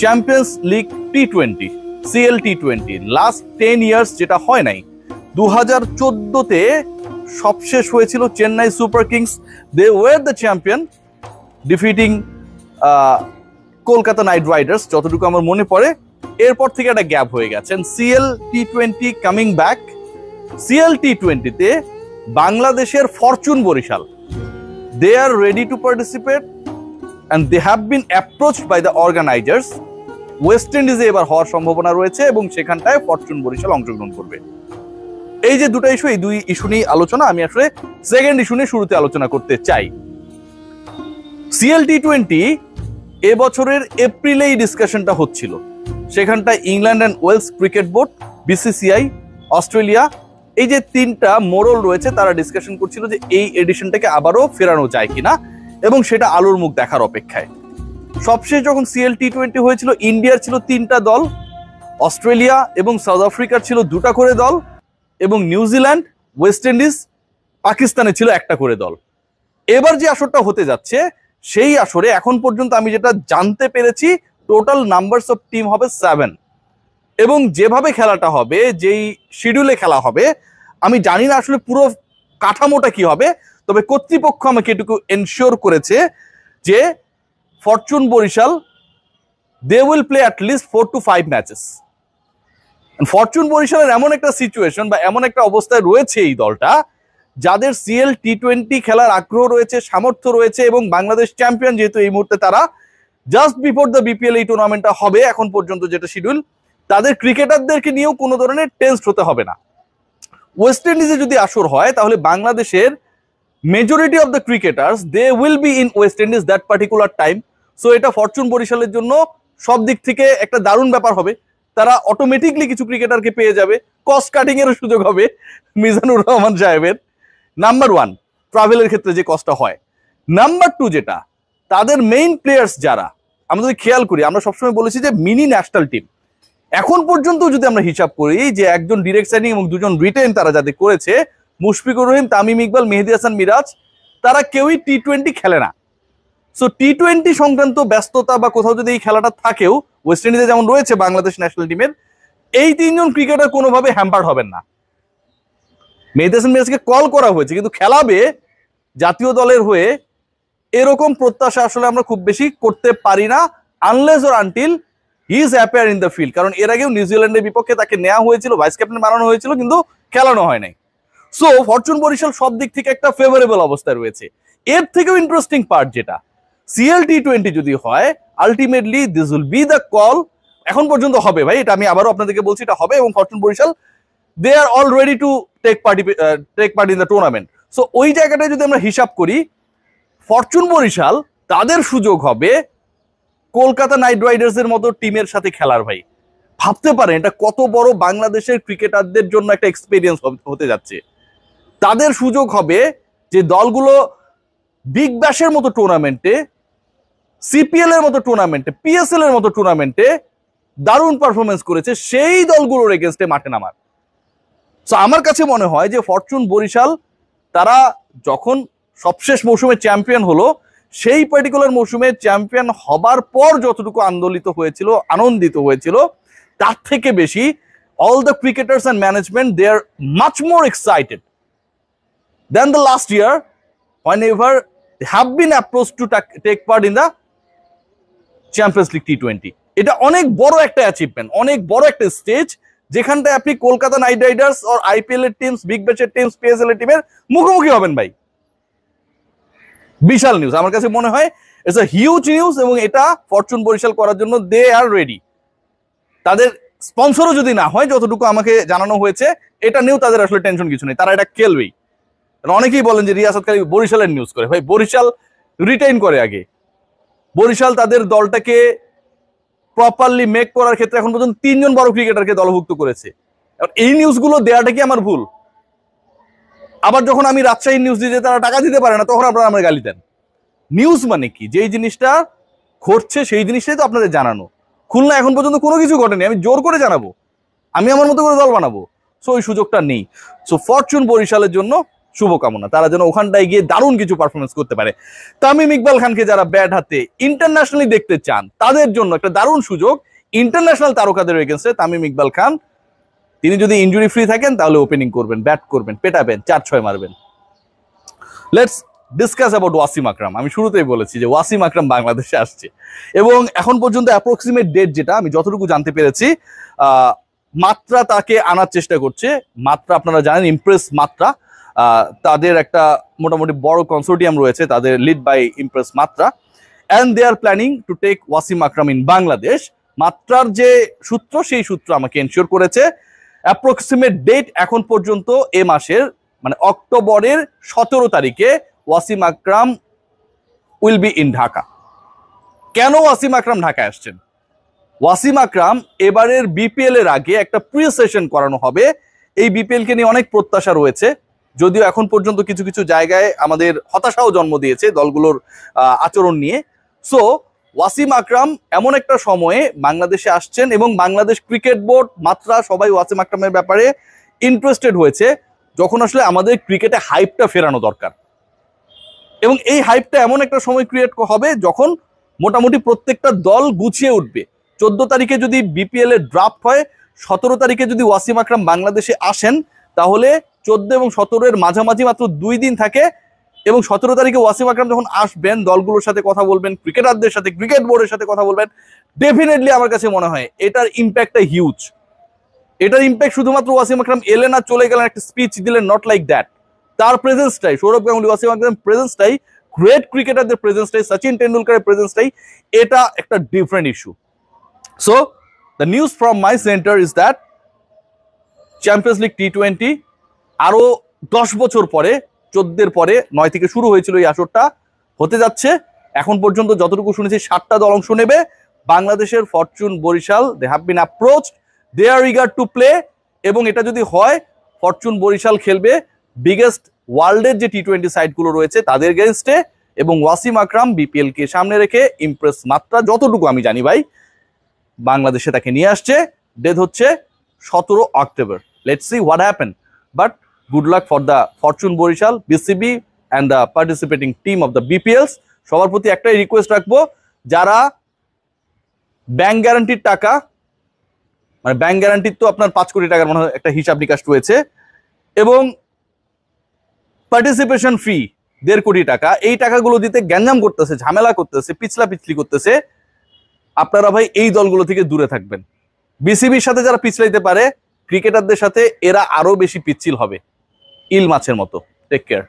Champions League টি20 CL টি20 last 10 years যেটা হয় নাই। 2014-তে সবশেষ হয়েছিল Chennai Super Kings, they were the champion defeating Kolkata Knight Riders যতটুকু আমার মনে পড়ে। এরপর থেকে একটা গ্যাপ হয়ে গেছে। সিএল টি20 কামিং ব্যাক। সিএল টি20-তে বাংলাদেশের Fortune Barishal, they are ready to participate and they have been approached by the organizers. West ইন্ডিজে এবার হওয়ার সম্ভাবনা রয়েছে এবং সেখানটায় ফরচুন বরিশাল অংশগ্রহণ করবে। এই যে দুটো ইস্যু, এই দুই ইস্যু নিয়ে আলোচনা। আমি আসলে সেকেন্ড ইস্যু নিয়ে শুরুতে আলোচনা করতে চাই। সিএল টি20 এবছরের এপ্রিলেই ডিসকাশনটা হচ্ছিল। সেখানটায় England and Wales cricket board, BCCI, Australia, এই যে তিনটা মোড়ল রয়েছে তারা ডিসকাশন করছিল যে এই এডিশনটাকে আবারও ফেরানো যায় কিনা এবং সেটা আলোর মুখ দেখার অপেক্ষায়। সবশেষ যখন সিএল টি20 হয়েছিল, ইন্ডিয়ার ছিল 3টা দল, অস্ট্রেলিয়া এবং সাউথ আফ্রিকার ছিল 2টা করে দল এবং নিউজিল্যান্ড, ওয়েস্ট ইন্ডিজ, পাকিস্তানে ছিল 1টা করে দল। এবার যে আসরটা হতে যাচ্ছে সেই আসরে এখন পর্যন্ত আমি যেটা জানতে পেরেছি টোটাল নাম্বারস অফ টিম হবে 7 এবং যেভাবে খেলাটা হবে, যেই শিডিউলে খেলা হবে, আমি জানি না আসলে পুরো কাঠামোটা কি হবে, তবে কর্তৃপক্ষ আমাকে এটুকু এনশিওর করেছে যে Fortune Barishal they will play at least 4 to 5 matches. Fortune বরিশালের এমন একটা সিচুয়েশন বা এমন একটা অবস্থায় রয়েছে এই দলটা, যাদের সিএল টি20 খেলার আগ্রহ রয়েছে, সামর্থ্য রয়েছে এবং বাংলাদেশ চ্যাম্পিয়ন যেহেতু এই মুহূর্তে তারা জাস্ট বিফোর দ্য বিপিএল এই টুর্নামেন্টটা হবে এখন পর্যন্ত যেটা শিডিউল, তাদের ক্রিকেটারদেরকে নিয়েও কোনো ধরনের টেনসড হতে হবে না। ওয়েস্ট ইন্ডিজে যদি আসর হয় তাহলে বাংলাদেশের majority of the cricketers they will be in West Indies that particular time. So এটা ফরচুন বরিশালের জন্য সব দিক থেকে একটা দারুণ ব্যাপার হবে। তারা অটোমেটিকলি কিছু ক্রিকেটারকে পেয়ে যাবে, কস্ট কাটিং এর সুযোগ হবে মিজানুর রহমান সাহেবের। নাম্বার 1 ট্রাভেলের ক্ষেত্রে যে কষ্টটা হয়। নাম্বার 2 যেটা, তাদের মেইন প্লেয়ার্স যারা, আমরা যদি খেয়াল করি, আমরা সবসময় বলেছি যে মিনি ন্যাশনাল টিম, এখন পর্যন্ত যদি আমরা হিসাব করি যে একজন ডিরেক্ট সাইনিং এবং 2জন রিটেন তারা যাদের করেছে, মুশফিকুর রহিম, তামিম ইকবাল, মেহেদী হাসান মিরাজ, তারা কেউই টি20 খেলে না। সো টি20 সংক্রান্ত ব্যস্ততা বা কোথাও যদি এই খেলাটা থাকেও, ওয়েস্ট ইন্ডিজে যেমন রয়েছে বাংলাদেশ ন্যাশনাল টিমের, এই 3জন ক্রিকেটার কোনোভাবে হ্যাম্পার্ড হবেন না। মেহেদী হাসান মিরাজকে কল করা হয়েছে কিন্তু খেলাবে জাতীয় দলের হয়ে এরকম প্রত্যাশা আসলে আমরা খুব বেশি করতে পারি না, unless or until he is appear in the field. কারণ এর আগেও নিউজিল্যান্ডের বিপক্ষে তাকে নেওয়া হয়েছিল, ভাইস ক্যাপ্টেন বানানো হয়েছিল, কিন্তু খেলানো হয় নাই। সো ফরচুন বরিশাল সব দিক থেকে একটা ফেভারেবল অবস্থায় রয়েছে। এর থেকেও ইন্টারেস্টিং পার্ট যেটা, সিএল টি20 যদি হয়, ultimately this will be the call. এখন পর্যন্ত হবে ভাই, এটা আমি আবারও আপনাদেরকে বলছি, এটা হবে এবং fortune Barishal they are all ready to take part in the tournament. So ওই জায়গাটায় যদি আমরা হিসাব করি, ফরচুন বরিশাল তাদের সুযোগ হবে কলকাতা নাইট রাইডার্স এর মতো টিমের সাথে খেলার। ভাই ভাবতে পারেন এটা কত বড় বাংলাদেশের ক্রিকেটারদের জন্য একটা এক্সপেরিয়েন্স হতে যাচ্ছে। তাদের সুযোগ হবে যে দলগুলো বিগ ব্যাশের মতো টুর্নামেন্টে, সিপিএল এর মতো টুর্নামেন্টে, পিএসএল এর মতো টুর্নামেন্টে দারুণ পারফরমেন্স করেছে, সেই দলগুলোর এগেনস্টে মাঠে নামার। সো আমার কাছে মনে হয় যে ফরচুন বরিশাল তারা যখন সবশেষ মৌসুমে চ্যাম্পিয়ন হলো, সেই পার্টিকুলার মৌসুমে চ্যাম্পিয়ন হবার পর যতটুকু আনন্দিত হয়েছিল তার থেকে বেশি all the cricketers and management, they are much more excited than the last year whenever they have been approached to take part in the Champions League T20. এটা অনেক বড় একটা অ্যাচিভমেন্ট, অনেক বড় একটা স্টেজ, যেখানটায় আপনি কলকাতা নাইট রাইডার্স আর IPL এর টিমস, বিগ ব্যাশের টিমস, পিএসএল এর টিমের মুখোমুখি হবেন ভাই। বিশাল নিউজ, আমার কাছে মনে হয় ইটস আ হিউজ নিউজ এবং এটা ফরচুন বরিশাল করার জন্য দে আর রেডি। তাদের স্পন্সরও যদি না হয়, যতটুকু আমাকে জানানো হয়েছে, এটা নিয়েও তাদের আসলে টেনশন কিছু নেই, তারা এটা খেলবেই। অনেকেই বলেন যে রিয়াসাত খালি বরিশালের নিউজ করে, ভাই বরিশাল রিটেইন করে আগে। বরিশাল তাদের দলটাকে প্রপারলি মেক করার ক্ষেত্রে এখন পর্যন্ত 3জন বড় ক্রিকেটারকে দলভুক্ত করেছে। এই নিউজগুলো দেওয়াটা কি আমার ভুল? আবার যখন আমি রাজশাহীর নিউজ দিয়ে তারা টাকা দিতে পারে না, তখন আপনারা আমার গালি দেন। নিউজ মানে কি? যেই জিনিসটা ঘটছে সেই জিনিসটাই তো আপনাদের জানানো। খুলনা এখন পর্যন্ত কোনো কিছু ঘটেনি, আমি জোর করে জানাবো, আমি আমার মতো করে দল বানাবো। সো ওই সুযোগটা নেই। সো ফরচুন বরিশালের জন্য শুভকামনা, তারা যেন ওখানটায় গিয়ে দারুণ কিছু পারফরমেন্স করতে পারে। তামিম ইকবাল খানকে যারা ব্যাট হাতে ইন্টারন্যাশনালি দেখতে চান তাদের জন্য একটা দারুণ সুযোগ ইন্টারন্যাশনাল তারকাদের এগেন্স্টে। তামিম ইকবাল খান তিনি যদি ইনজুরি ফ্রি থাকেন তাহলে ওপেনিং করবেন, ব্যাট করবেন, পেটাবেন, 4-6 মারবেন। লেটস ডিসকাস অ্যাবাউট ওয়াসিম আকরাম। আমি শুরুতেই বলেছি যে ওয়াসিম আকরাম বাংলাদেশে আসছে এবং এখন পর্যন্ত অ্যাপ্রক্সিমেট ডেট যেটা আমি যতটুকু জানতে পেরেছি, মাত্রা তাকে আনার চেষ্টা করছে। মাত্রা আপনারা জানেন ইমপ্রেস মাত্রা, তাদের একটা মোটামুটি বড় কনসোর্টিয়াম রয়েছে, তাদের lead by Impress Matra, and they are planning to take Wasim Akram in Bangladesh. মাত্রার যে সূত্র সেই সূত্র আমাকে এনশিওর করেছে অ্যাপ্রক্সিমেট ডেট এখন পর্যন্ত এ মাসের মানে অক্টোবরের 17 তারিখে ওয়াসিম আকরাম উইল বি ইন ঢাকা। কেন ওয়াসিম আকরাম ঢাকায় আসছেন? ওয়াসিম আকরাম এবারের বিপিএল এর আগে একটা প্রি সেশন করানো হবে। এই বিপিএল কে নিয়ে অনেক প্রত্যাশা রয়েছে, যদিও এখন পর্যন্ত কিছু কিছু জায়গায় আমাদের হতাশাও জন্ম দিয়েছে দলগুলোর আচরণ নিয়ে। সো ওয়াসিম আকরাম এমন একটা সময়ে বাংলাদেশে আসছেন এবং বাংলাদেশ ক্রিকেট বোর্ড মাত্রা সবাই ওয়াসিম আকরামের ব্যাপারে ইন্টারেস্টেড হয়েছে, যখন আসলে আমাদের ক্রিকেটে হাইপটা ফেরানো দরকার। এবং এই হাইপটা এমন একটা সময় ক্রিয়েট হবে যখন মোটামুটি প্রত্যেকটা দল গুছিয়ে উঠবে। 14 তারিখে যদি বিপিএল এর ড্রাফট হয়, 17 তারিখে যদি ওয়াসিম আকরাম বাংলাদেশে আসেন, তাহলে 14 এবং 17 এর মাঝামাঝি মাত্র 2 দিন থাকে। এবং 17 তারিখে ওয়াসিম আকরাম যখন আসবেন, দলগুলোর সাথে কথা বলবেন, ক্রিকেটারদের সাথে, ক্রিকেট বোর্ডের সাথে কথা বলবেন, ডেফিনেটলি আমার কাছে মনে হয় এটার ইম্প্যাক্টটা হিউজ। এটার ইম্প্যাক্ট শুধুমাত্র ওয়াসিম আকরাম এলেন আর চলে গেলেন, একটা স্পিচ দিলেন, নট লাইক দ্যাট। তার প্রেজেন্সটাই, সৌরভ গাঙ্গুলি, ওয়াসিম আকরাম প্রেজেন্সটাই, গ্রেট ক্রিকেটারদের প্রেজেন্সটাই, সচিন টেন্ডুলকারের প্রেজেন্সটাই, এটা একটা different issue. So the news from my centre is that champions League T20 আরো 10 বছর পরে, 14 পরে, 9 থেকে শুরু হয়েছিল এই আসরটা, হতে যাচ্ছে। এখন পর্যন্ত যতটুকু শুনেছি 7টা দল অংশ নেবে। বাংলাদেশের Fortune Barishal, they have been approached, they are eager to play. এবং এটা যদি হয়, ফরচুন বরিশাল খেলবে বিগেস্ট ওয়ার্ল্ডের যে টি20 সাইটগুলো রয়েছে তাদের এগেইনস্টে। এবং ওয়াসিম আকরাম বিপিএল কে সামনে রেখে ইমপ্রেস মাত্রা যতটুকু আমি জানি ভাই বাংলাদেশে তাকে নিয়ে আসছে। ডেট হচ্ছে 17 October. Let's see what happen, but good luck for the Fortune Borishal, BCB and the participating team of the BPLs. সবার প্রতি একটাই রিকোয়েস্ট রাখবো, যারা ব্যাংক গ্যারান্টির টাকা, মানে ব্যাংক গ্যারান্টির তো আপনার 5 কোটি টাকার মনে হয় একটা হিসাব নিকাশ রয়েছে, এবং পার্টিসিপেশন ফি 1.5 কোটি টাকা, এই টাকাগুলো দিতে গ্যাঞ্জাম করতেছে, ঝামেলা করতেছে, পিছলি করতেছে, আপনারা ভাই এই দলগুলো থেকে দূরে থাকবেন। বিসিবির সাথে যারা পিছলাইতে পারে, ক্রিকেটারদের সাথে এরা আরো বেশি পিচ্ছিল হবে, ইল মাছের মতো। Take care.